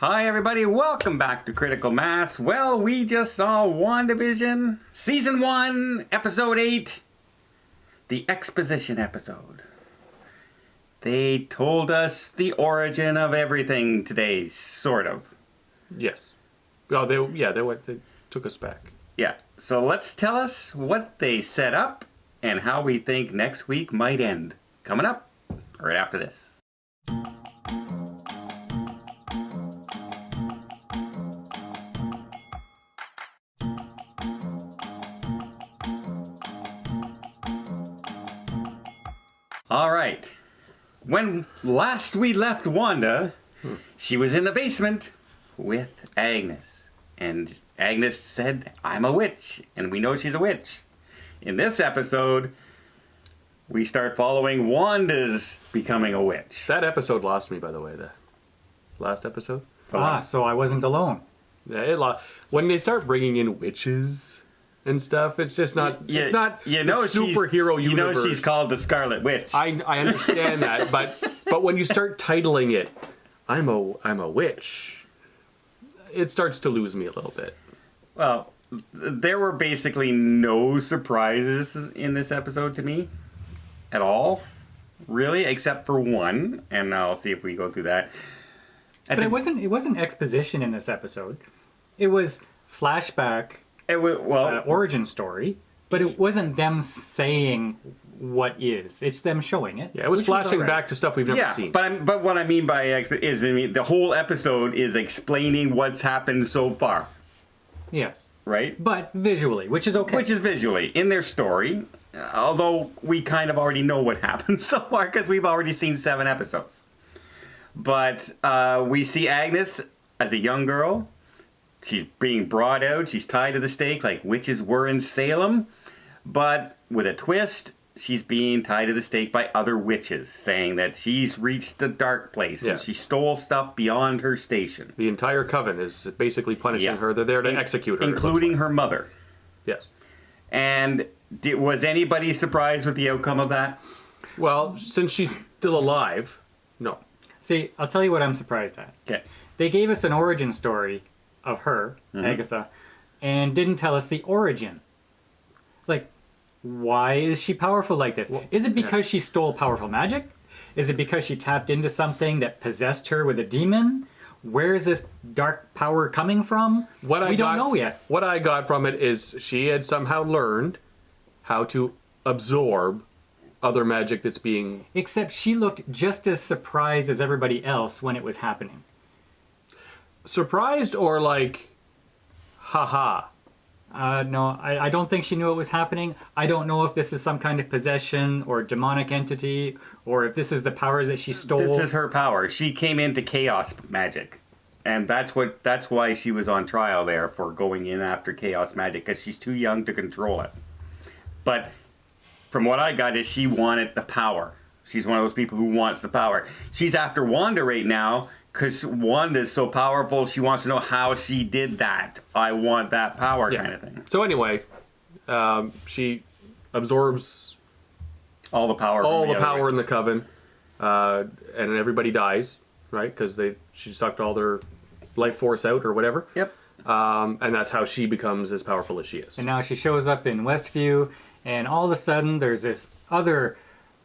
Hi everybody, welcome back to Critical Mass. Well, we just saw WandaVision, Season 1, Episode 8, the exposition episode. They told us the origin of everything today, sort of. Yes. Oh, they took us back. Yeah, so let's tell us what they set up and how we think next week might end. Coming up right after this. All right. When last we left Wanda, she was in the basement with Agnes. And Agnes said, "I'm a witch." And we know she's a witch. In this episode, we start following Wanda's becoming a witch. That episode lost me, by the way. The last episode. So I wasn't alone. Yeah, it lost. When they start bringing in witches and stuff, it's just not. It's not the superhero universe. You know she's called the Scarlet Witch. I understand that, but when you start titling it, I'm a witch, it starts to lose me a little bit. Well, there were basically no surprises in this episode to me at all, really, except for one, and I'll see if we go through that. But it wasn't exposition in this episode. It was flashback. It was origin story, but it wasn't them saying what is. It's them showing it. Yeah, it was flashing back to stuff we've never seen. But what I mean by the whole episode is explaining what's happened so far. Yes. Right? But visually, which is okay. Which is visually in their story, although we kind of already know what happened so far because we've already seen 7 episodes. But we see Agnes as a young girl. She's being brought out. She's tied to the stake like witches were in Salem. But with a twist, she's being tied to the stake by other witches, saying that she's reached the dark place and she stole stuff beyond her station. The entire coven is basically punishing her. They're there to execute her. Including her mother. Yes. And was anybody surprised with the outcome of that? Well, since she's still alive, no. See, I'll tell you what I'm surprised at. Okay. They gave us an origin story of her, Agatha, and didn't tell us the origin. Like, why is she powerful like this? Well, is it because she stole powerful magic? Is it because she tapped into something that possessed her with a demon? Where is this dark power coming from? We don't know yet. What I got from it is she had somehow learned how to absorb other magic that's being... Except she looked just as surprised as everybody else when it was happening. Surprised or like, haha? No, I don't think she knew it was happening. I don't know if this is some kind of possession or demonic entity, or if this is the power that she stole. This is her power. She came into chaos magic. And that's why she was on trial there for going in after chaos magic, because she's too young to control it. But from what I got is she wanted the power. She's one of those people who wants the power. She's after Wanda right now, because Wanda's so powerful, she wants to know how she did that. I want that power kind of thing. So anyway, she absorbs all the power in the coven, and everybody dies, right? Because she sucked all their life force out or whatever. Yep. And that's how she becomes as powerful as she is. And now she shows up in Westview, and all of a sudden there's this other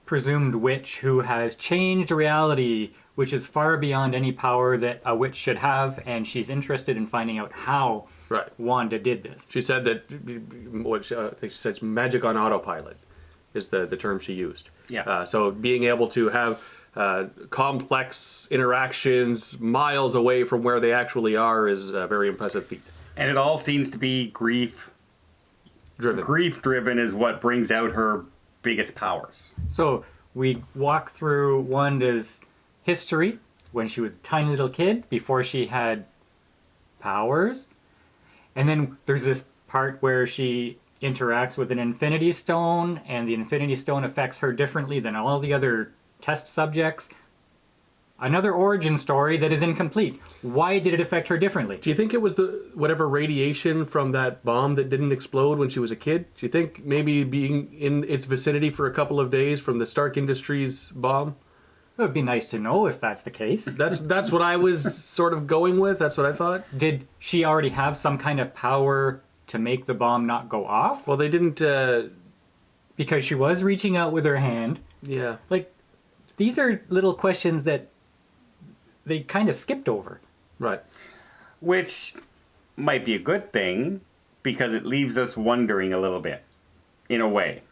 presumed witch who has changed reality, which is far beyond any power that a witch should have, and she's interested in finding out how Wanda did this. She said that, I think she said magic on autopilot is the term she used. Yeah. So being able to have complex interactions miles away from where they actually are is a very impressive feat. And it all seems to be grief-driven. Grief-driven is what brings out her biggest powers. So we walk through Wanda's history when she was a tiny little kid before she had powers, and then there's this part where she interacts with an Infinity Stone, and the Infinity Stone affects her differently than all the other test subjects. Another origin story that is incomplete. Why did it affect her differently? Do you think it was the whatever radiation from that bomb that didn't explode when she was a kid? Do you think maybe being in its vicinity for a couple of days from the Stark Industries bomb It would be nice to know if that's the case. That's what I was sort of going with. That's what I thought. Did she already have some kind of power to make the bomb not go off? Well, they didn't. Because she was reaching out with her hand. Yeah. Like, these are little questions that they kind of skipped over. Right. Which might be a good thing because it leaves us wondering a little bit, in a way.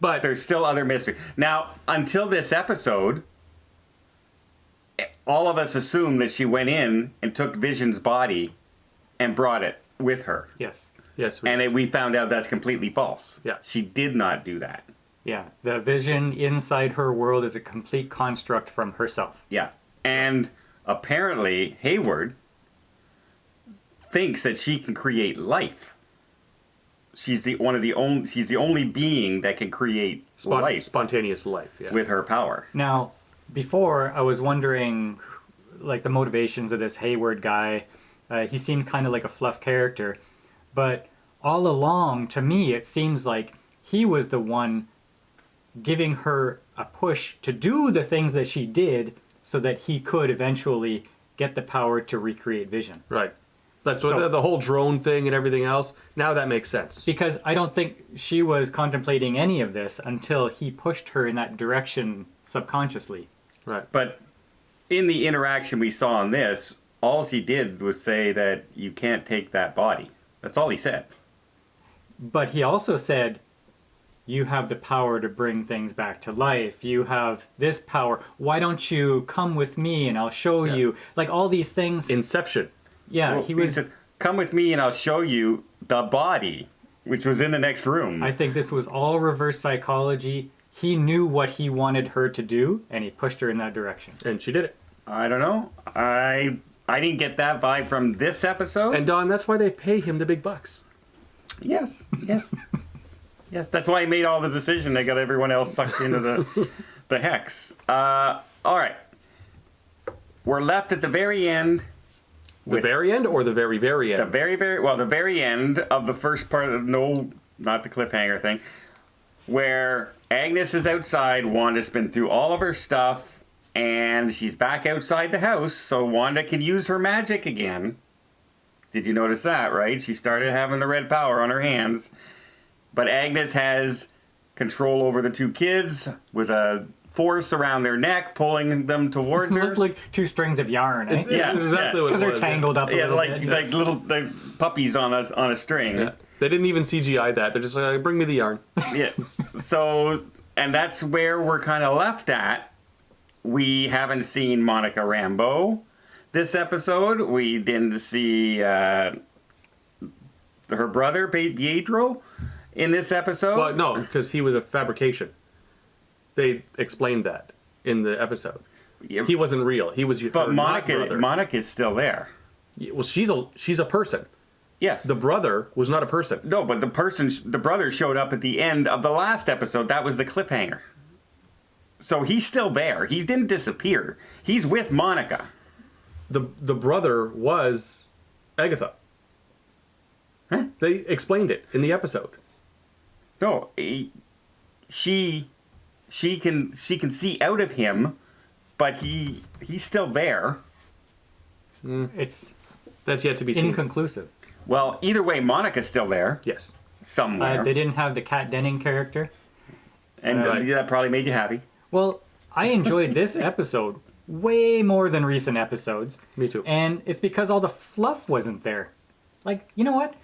But There's still other mystery. Now, until this episode, all of us assumed that she went in and took Vision's body and brought it with her. Yes. yes, We found out that's completely false. Yeah. She did not do that. Yeah. The vision inside her world is a complete construct from herself. Yeah. And apparently, Hayward thinks that she can create life. She's the only being that can create life spontaneous life. Yeah. with her power. Now, before, I was wondering, like, the motivations of this Hayward guy. He seemed kind of like a fluff character. But all along, to me, it seems like he was the one giving her a push to do the things that she did so that he could eventually get the power to recreate Vision. Right. That's So- what the whole drone thing and everything else. Now that makes sense. Because I don't think she was contemplating any of this until he pushed her in that direction subconsciously. Right. But in the interaction we saw on this, all he did was say that you can't take that body. That's all he said. But he also said, you have the power to bring things back to life. You have this power. Why don't you come with me and I'll show you? Like, all these things. Inception. Yeah, Well, he was... said, come with me and I'll show you the body, which was in the next room. I think this was all reverse psychology. He knew what he wanted her to do, and he pushed her in that direction. And she did it. I don't know. I didn't get that vibe from this episode. And Don, that's why they pay him the big bucks. Yes. Yes, that's why he made all the decision. They got everyone else sucked into the hex. All right. We're left at the very end. The very end or the very, very end? The very end of the first part of not the cliffhanger thing, where Agnes is outside. Wanda's been through all of her stuff, and she's back outside the house, so Wanda can use her magic again. Did you notice that, right? She started having the red power on her hands. But Agnes has control over the two kids with a force around their neck, pulling them towards It her. looked like two strings of yarn, eh? Yeah, That's exactly what it Because they're was. tangled up a little bit. like little puppies on a string. Yeah. They didn't even CGI that. They're just like, bring me the yarn. Yeah. So, and that's where we're kind of left at. We haven't seen Monica Rambeau this episode. We didn't see her brother, Pietro, in this episode. Well, no, because he was a fabrication. They explained that in the episode. Yeah, He wasn't real. He was but her not brother. Monica's still there. Well, she's a person. Yes. The brother was not a person. No, but the brother showed up at the end of the last episode. That was the cliffhanger. So he's still there. He didn't disappear. He's with Monica. The brother was Agatha. Huh? They explained it in the episode. No, she can see out of him, but he's still there. It's That's yet to be seen. inconclusive. Well, either way, Monica's still there Yes. somewhere, They didn't have the Kat Denning character. and Right. that probably made you happy. Well, I enjoyed this episode way more than recent episodes. Me too. And it's because all the fluff wasn't there. Like, you know what?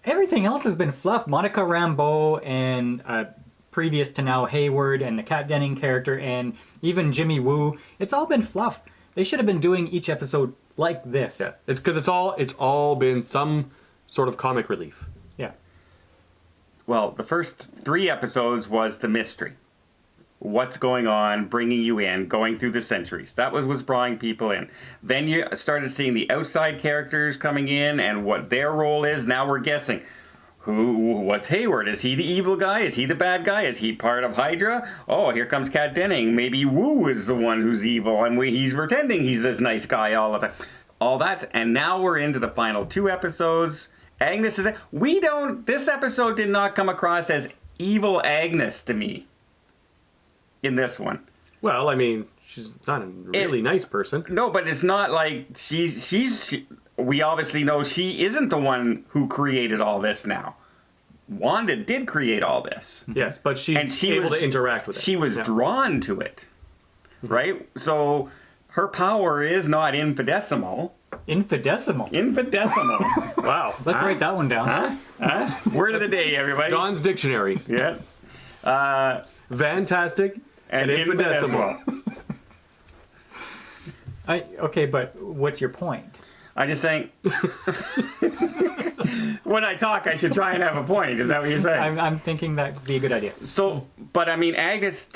Everything else has been fluff. Monica Rambeau and previous to now Hayward and the Kat Denning character and even Jimmy Woo. It's all been fluff. They should have been doing each episode like this. Yeah. It's because it's all been some sort of comic relief. Yeah. Well, the first 3 episodes was the mystery. What's going on, bringing you in, going through the centuries. That was drawing people in. Then you started seeing the outside characters coming in and what their role is. Now we're guessing. What's Hayward? Is he the evil guy? Is he the bad guy? Is he part of Hydra? Oh, here comes Kat Denning. Maybe Wu is the one who's evil and he's pretending he's this nice guy all the time. All that. And now we're into the final 2 episodes. Agnes is... This episode did not come across as evil Agnes to me. In this one. Well, I mean, she's not a really nice person. No, but it's not like we obviously know she isn't the one who created all this now. Wanda did create all this. Yes, but she's able to interact with it. She was drawn to it, right? So her power is not infinitesimal. Infinitesimal. Wow. Let's write that one down. Word of the day, everybody. Don's dictionary. Yeah. Fantastic and infinitesimal. Okay, but what's your point? I'm just saying, when I talk, I should try and have a point. Is that what you're saying? I'm thinking that'd be a good idea. So, but I mean, Agnes,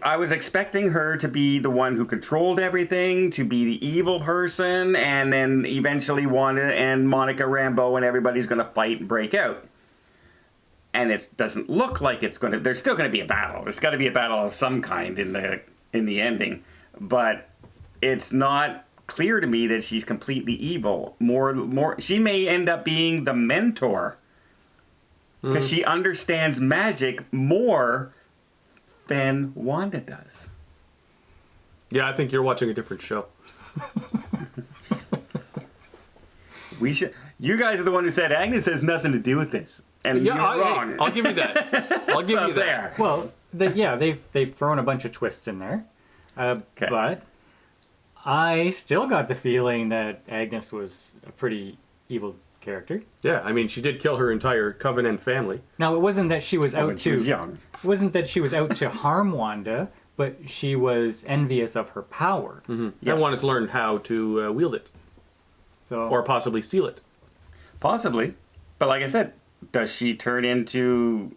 I was expecting her to be the one who controlled everything, to be the evil person, and then eventually Wanda and Monica Rambeau and everybody's going to fight and break out. And it doesn't look like it's going to. There's still going to be a battle. There's got to be a battle of some kind in the ending, but it's not clear to me that she's completely evil. More, she may end up being the mentor because she understands magic more than Wanda does. Yeah, I think you're watching a different show. We should. You guys are the one who said Agnes has nothing to do with this, and you're wrong. Hey, I'll give you that. I'll give you that. There. Well, they've thrown a bunch of twists in there, Okay. but I still got the feeling that Agnes was a pretty evil character. Yeah, I mean, she did kill her entire Covenant family. Now, it wasn't that she was out When she to was young. It wasn't that she was out to harm Wanda, but she was envious of her power. I wanted to learn how to wield it, So, or possibly steal it. Possibly, but like I said, does she turn into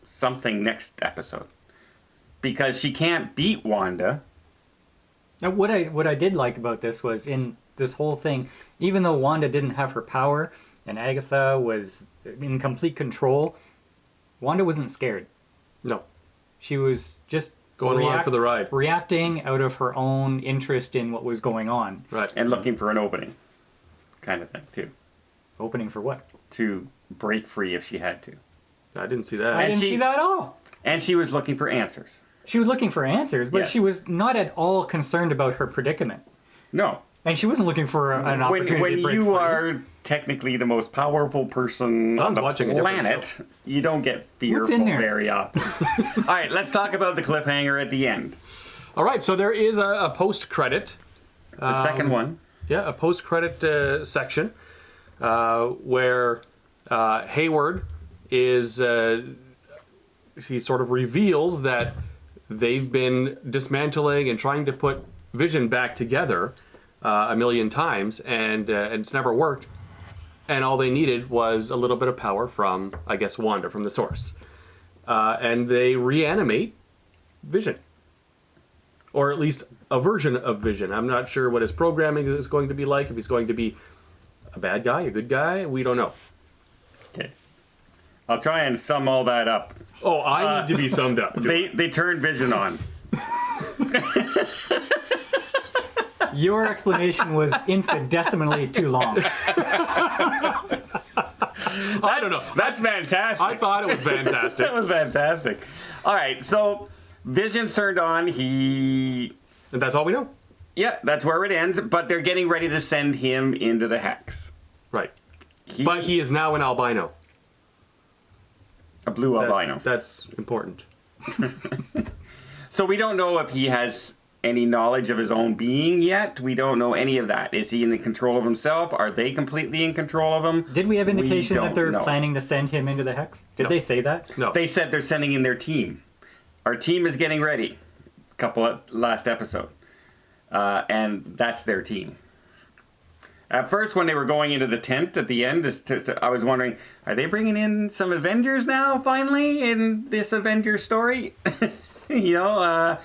something next episode? Because she can't beat Wanda. now, what I did like about this was in this whole thing, even though Wanda didn't have her power and Agatha was in complete control, Wanda wasn't scared. No. She was just Going along for the ride. reacting out of her own interest in what was going on. Right. And looking for an opening, kind of thing, too. Opening for what? To break free if she had to. I didn't see that. I didn't she- see that at all. And she was looking for answers. She was looking for answers, but Yes. she was not at all concerned about her predicament. No. And she wasn't looking for an opportunity When to break you free. are technically the most powerful person on Don's the watching a different planet, you don't get What's fearful in there? very often. All right, let's talk about the cliffhanger at the end. All right, so there is a post-credit. The second one. Yeah, a post-credit section where Hayward is... he sort of reveals that they've been dismantling and trying to put Vision back together a million times, and it's never worked. And all they needed was a little bit of power from, I guess, Wanda, from the source. And they reanimate Vision. Or at least a version of Vision. I'm not sure what his programming is going to be like, if he's going to be a bad guy, a good guy, we don't know. Okay. I'll try and sum all that up. Oh, I need to be summed up. They turned Vision on. Your explanation was infinitesimally too long. I don't know. That's fantastic. I thought it was fantastic. That was fantastic. All right, so Vision's turned on. And that's all we know. Yeah, that's where it ends. But they're getting ready to send him into the hex. Right. But he is now an albino. A blue albino. That's important. So we don't know if he has any knowledge of his own being yet. We don't know any of that. Is he in the control of himself? Are they completely in control of him? Did we have indication that they're know. planning to send him into the hex? Did No. they say that? No. They said they're sending in their team. Our team is getting ready. Last episode. And that's their team. At first, when they were going into the tent at the end, I was wondering, are they bringing in some Avengers now, finally, in this Avengers story? you know,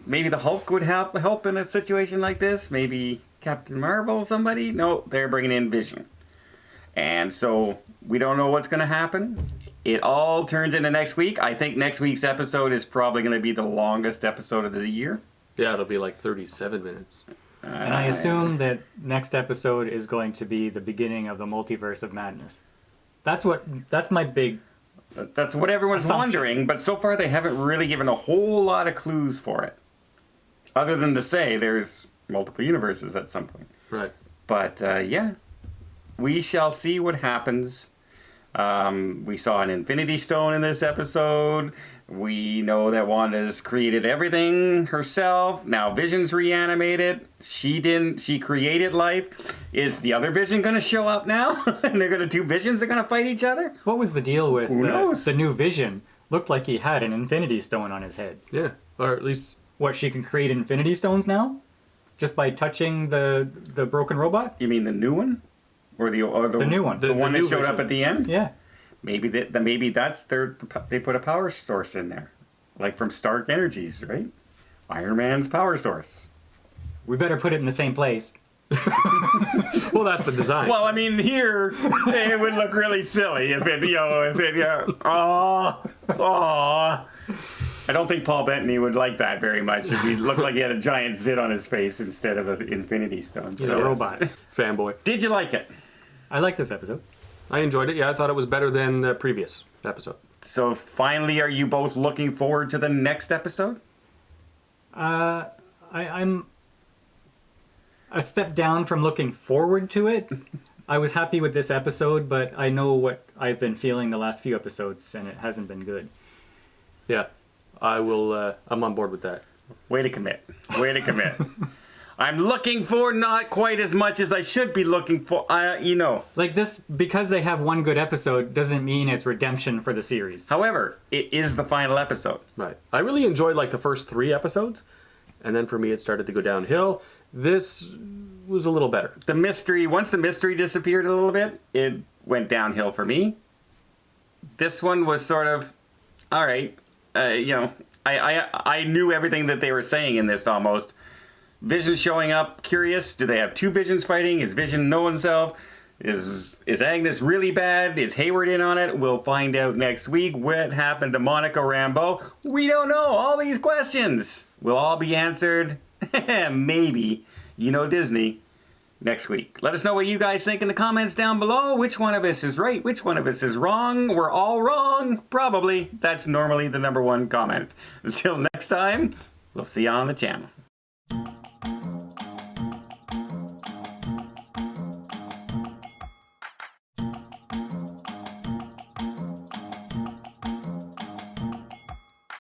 maybe the Hulk would help in a situation like this. Maybe Captain Marvel, somebody. No, they're bringing in Vision. And so we don't know what's going to happen. It all turns into next week. I think next week's episode is probably going to be the longest episode of the year. Yeah, it'll be like 37 minutes. And I assume that next episode is going to be the beginning of the multiverse of madness. That's my big That's what everyone's Assumption. wondering, but so far they haven't really given a whole lot of clues for it. Other than to say there's multiple universes at some point. Right. But yeah, we shall see what happens. We saw an Infinity Stone in this episode. We know that Wanda's created everything herself. Now Vision's reanimated. She didn't. She created life. Is the other Vision going to show up now? And they're going to two Visions are going to fight each other? What was the deal with Who knows? the new Vision? Looked like he had an Infinity Stone on his head. Yeah. Or at least What, she can create Infinity Stones now? Just by touching the broken robot? You mean the new one, or the new one. The one the that new showed up Vision. at the end? Yeah. Maybe that's they put a power source in there, like from Stark Energies, right? Iron Man's power source. We better put it in the same place. well, that's the design. Well, I mean, here it would look really silly if it, I don't think Paul Bettany would like that very much if he looked like he had a giant zit on his face instead of an Infinity Stone. He's a robot. Fanboy. Did you like it? I like this episode. I enjoyed it. Yeah, I thought it was better than the previous episode. So finally, are you both looking forward to the next episode? I'm a step down from looking forward to it. I was happy with this episode, but I know what I've been feeling the last few episodes, and it hasn't been good. Yeah, I will. I'm on board with that. Way to commit. Way to commit. I'm looking for not quite as much as I should be looking for. Like this, because they have one good episode, doesn't mean it's redemption for the series. However, it is the final episode. Right. I really enjoyed like the first 3 episodes, and then for me it started to go downhill. This was a little better. The mystery, once the mystery disappeared a little bit, it went downhill for me. This one was sort of, all right, I knew everything that they were saying in this almost. Vision showing up, curious. Do they have 2 Visions fighting? Is Vision know himself? Is Agnes really bad? Is Hayward in on it? We'll find out next week. What happened to Monica Rambeau? We don't know. All these questions will all be answered, maybe, Disney, next week. Let us know what you guys think in the comments down below. Which one of us is right? Which one of us is wrong? We're all wrong. Probably. That's normally the #1 comment. Until next time, we'll see you on the channel.